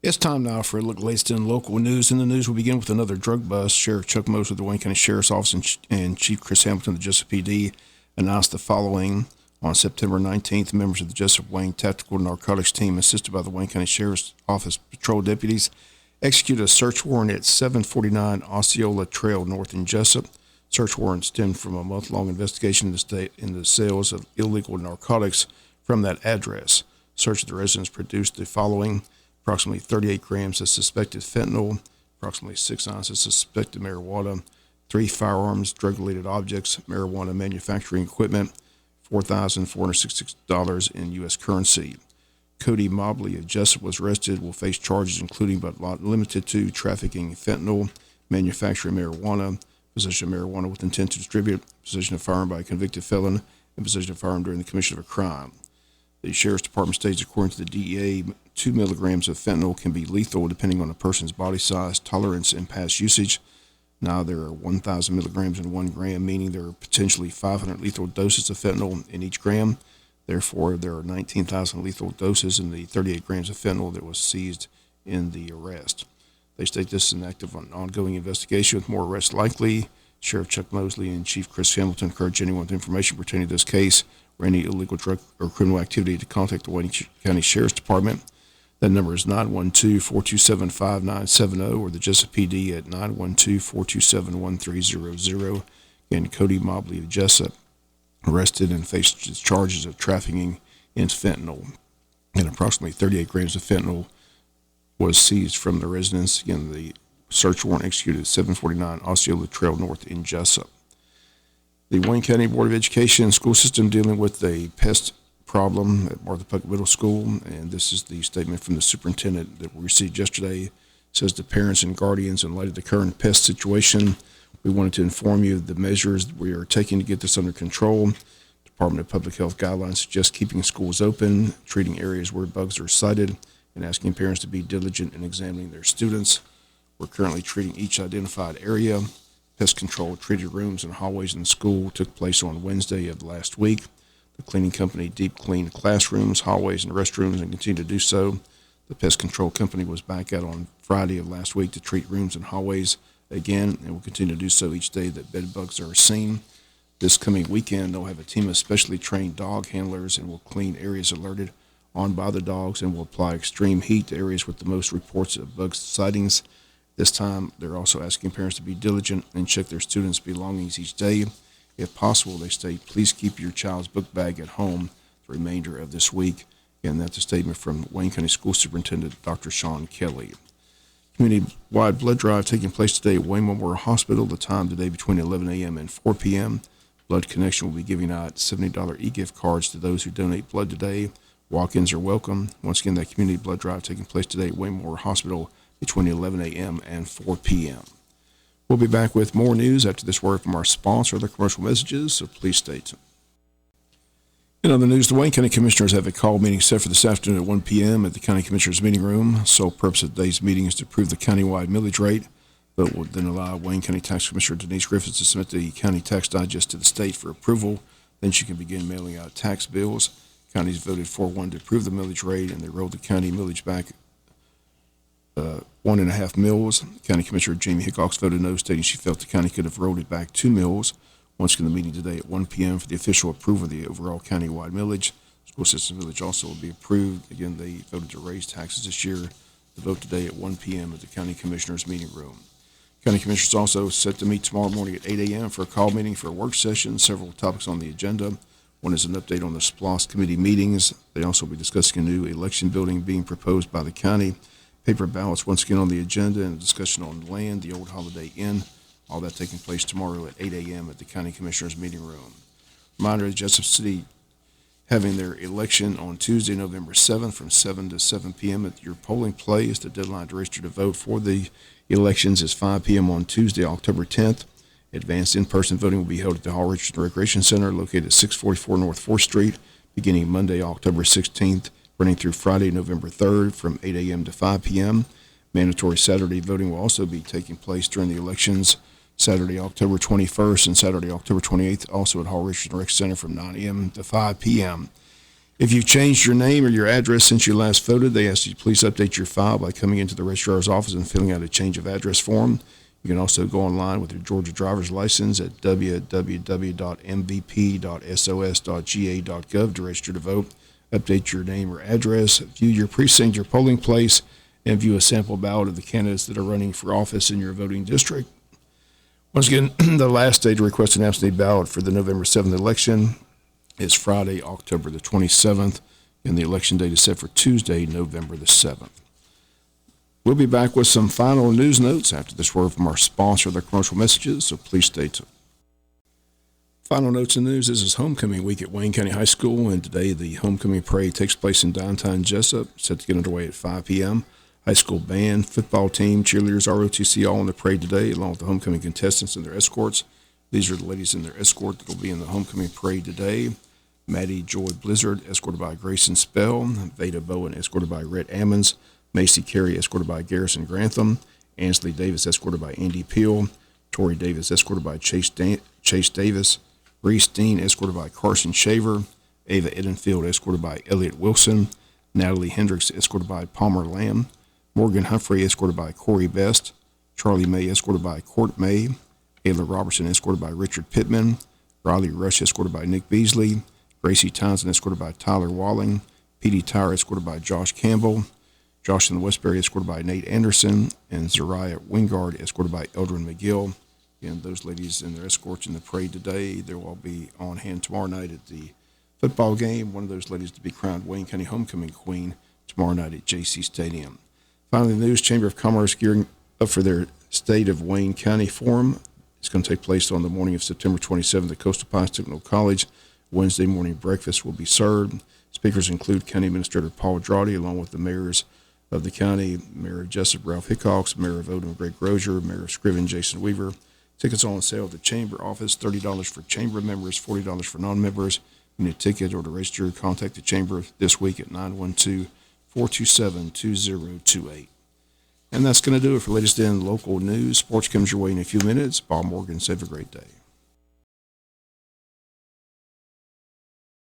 It's time now for a look at the latest in local news. In the news, we'll begin with another drug bust. Sheriff Chuck Mose with the Wayne County Sheriff's Office and Chief Chris Hamilton of the Jesup PD announced the following. On September 19th, members of the Jesup Wayne Tactical Narcotics Team, assisted by the Wayne County Sheriff's Office patrol deputies, executed a search warrant at 749 Osceola Trail North in Jesup. Search warrant stemmed from a month-long investigation in the state in the sales of illegal narcotics from that address. Search of the residence produced the following: approximately 38 grams of suspected fentanyl, approximately 6 ounces of suspected marijuana, 3 firearms, drug-related objects, marijuana manufacturing equipment, $4,466 in U.S. currency. Cody Mobley of Jesup was arrested, will face charges including but not limited to trafficking fentanyl, manufacturing marijuana, possession of marijuana with intent to distribute, possession of firearm by a convicted felon, and possession of firearm during the commission of a crime. The Sheriff's Department states, according to the DEA, 2 milligrams of fentanyl can be lethal depending on a person's body size, tolerance, and past usage. Now there are 1,000 milligrams in 1 gram, meaning there are potentially 500 lethal doses of fentanyl in each gram. Therefore, there are 19,000 lethal doses in the 38 grams of fentanyl that was seized in the arrest. They state this is an active ongoing investigation with more arrests likely. Sheriff Chuck Mosley and Chief Chris Hamilton encourage anyone with information pertaining to this case or any illegal drug or criminal activity to contact the Wayne County Sheriff's Department. That number is 912-427-5970 or the Jesup PD at 912-427-1300. Again, Cody Mobley of Jesup arrested and faced charges of trafficking in fentanyl. And approximately 38 grams of fentanyl was seized from the residence. Again, the search warrant executed at 749 Osceola Trail North in Jesup. The Wayne County Board of Education school system dealing with a pest problem at Martha Puckett Middle School, and this is the statement from the superintendent that we received yesterday. It says, to parents and guardians, in light of the current pest situation, we wanted to inform you of the measures we are taking to get this under control. Department of Public Health guidelines suggest keeping schools open, treating areas where bugs are cited, and asking parents to be diligent in examining their students. We're currently treating each identified area. Pest control treated rooms and hallways in the school took place on Wednesday of last week. The cleaning company deep cleaned classrooms, hallways, and restrooms and continue to do so. The pest control company was back out on Friday of last week to treat rooms and hallways again, and will continue to do so each day that bed bugs are seen. This coming weekend, they'll have a team of specially trained dog handlers and will clean areas alerted on by the dogs and will apply extreme heat to areas with the most reports of bug sightings. This time, they're also asking parents to be diligent and check their students' belongings each day. If possible, they state, please keep your child's book bag at home the remainder of this week. And that's a statement from Wayne County School Superintendent Dr. Sean Kelly. Community-wide blood drive taking place today at Wayne Memorial Hospital. The time today between 11 a.m. and 4 p.m. Blood Connection will be giving out $70 e-gift cards to those who donate blood today. Walk-ins are welcome. Once again, that community blood drive taking place today at Wayne Memorial Hospital between 11 a.m. and 4 p.m. We'll be back with more news after this word from our sponsor, other commercial messages, so please stay tuned. In other news, the Wayne County Commissioners have a call meeting set for this afternoon at 1 p.m. at the County Commissioners Meeting Room. Sole purpose of today's meeting is to approve the countywide millage rate. Vote will then allow Wayne County Tax Commissioner Denise Griffiths to submit the county tax digest to the state for approval. Then she can begin mailing out tax bills. Counties voted 4-1 to approve the millage rate, and they rolled the county millage back 1.5 mills. County Commissioner Jamie Hickox voted no, stating she felt the county could have rolled it back 2 mills. Once again, the meeting today at 1 p.m. for the official approval of the overall countywide millage. School system millage also will be approved. Again, they voted to raise taxes this year. The vote today at 1 p.m. at the County Commissioners Meeting Room. County Commissioners also set to meet tomorrow morning at 8 a.m. for a call meeting for a work session. Several topics on the agenda. One is an update on the SPLOST committee meetings. They also will be discussing a new election building being proposed by the county. Paper ballots once again on the agenda, and a discussion on land, the old Holiday Inn. All that taking place tomorrow at 8 a.m. at the County Commissioners Meeting Room. Reminder that Jesup City having their election on Tuesday, November 7th from 7 to 7 p.m. at your polling place. The deadline to register to vote for the elections is 5 p.m. on Tuesday, October 10th. Advanced in-person voting will be held at the Hall Richardson Recreation Center located at 644 North 4th Street beginning Monday, October 16th, running through Friday, November 3rd from 8 a.m. to 5 p.m. Mandatory Saturday voting will also be taking place during the elections Saturday, October 21st and Saturday, October 28th, also at Hall Richardson Rec Center from 9 a.m. to 5 p.m. If you've changed your name or your address since you last voted, they ask you to please update your file by coming into the registrar's office and filling out a change of address form. You can also go online with your Georgia driver's license at www.mvp.sos.ga.gov to register to vote, update your name or address, view your precinct, your polling place, and view a sample ballot of the candidates that are running for office in your voting district. Once again, the last day to request an absentee ballot for the November 7th election is Friday, October the 27th, and the election date is set for Tuesday, November the 7th. We'll be back with some final news notes after this word from our sponsor, their commercial messages, so please stay tuned. Final notes and news. This is homecoming week at Wayne County High School, and today the homecoming parade takes place in downtown Jesup, set to get underway at 5 p.m. High school band, football team, cheerleaders, ROTC all in the parade today, along with the homecoming contestants and their escorts. These are the ladies in their escort that will be in the homecoming parade today. Maddie Joy Blizzard, escorted by Grayson Spell. Veda Bowen, escorted by Rhett Ammons. Macy Carey, escorted by Garrison Grantham. Ansley Davis, escorted by Andy Peel. Tori Davis, escorted by Chase Davis. Reese Dean, escorted by Carson Shaver. Ava Edenfield, escorted by Elliott Wilson. Natalie Hendricks, escorted by Palmer Lamb. Morgan Humphrey, escorted by Corey Best. Charlie May, escorted by Court May. Ayla Robertson, escorted by Richard Pittman. Riley Rush, escorted by Nick Beasley. Gracie Townsend, escorted by Tyler Walling. Petey Tyre, escorted by Josh Campbell. Josh in the Westbury, escorted by Nate Anderson. And Zariah Wingard, escorted by Eldrin McGill. And those ladies and their escorts in the parade today, they will be on hand tomorrow night at the football game. One of those ladies to be crowned Wayne County Homecoming Queen tomorrow night at JC Stadium. Finally, the news. Chamber of Commerce gearing up for their State of Wayne County Forum. It's going to take place on the morning of September 27th at Coastal Pines Technical College. Wednesday morning breakfast will be served. Speakers include County Administrator Paul Drawdy, along with the mayors of the county, Mayor of Jesup, Ralph Hickox, Mayor of Odom, Greg Grozier, Mayor of Scriven, Jason Weaver. Tickets on sale at the Chamber office, $30 for Chamber members, $40 for non-members. You need a ticket or to register, contact the Chamber this week at 912-427-2028. And that's going to do it for latest in local news. Sports comes your way in a few minutes. Bob Morgan, have a great day.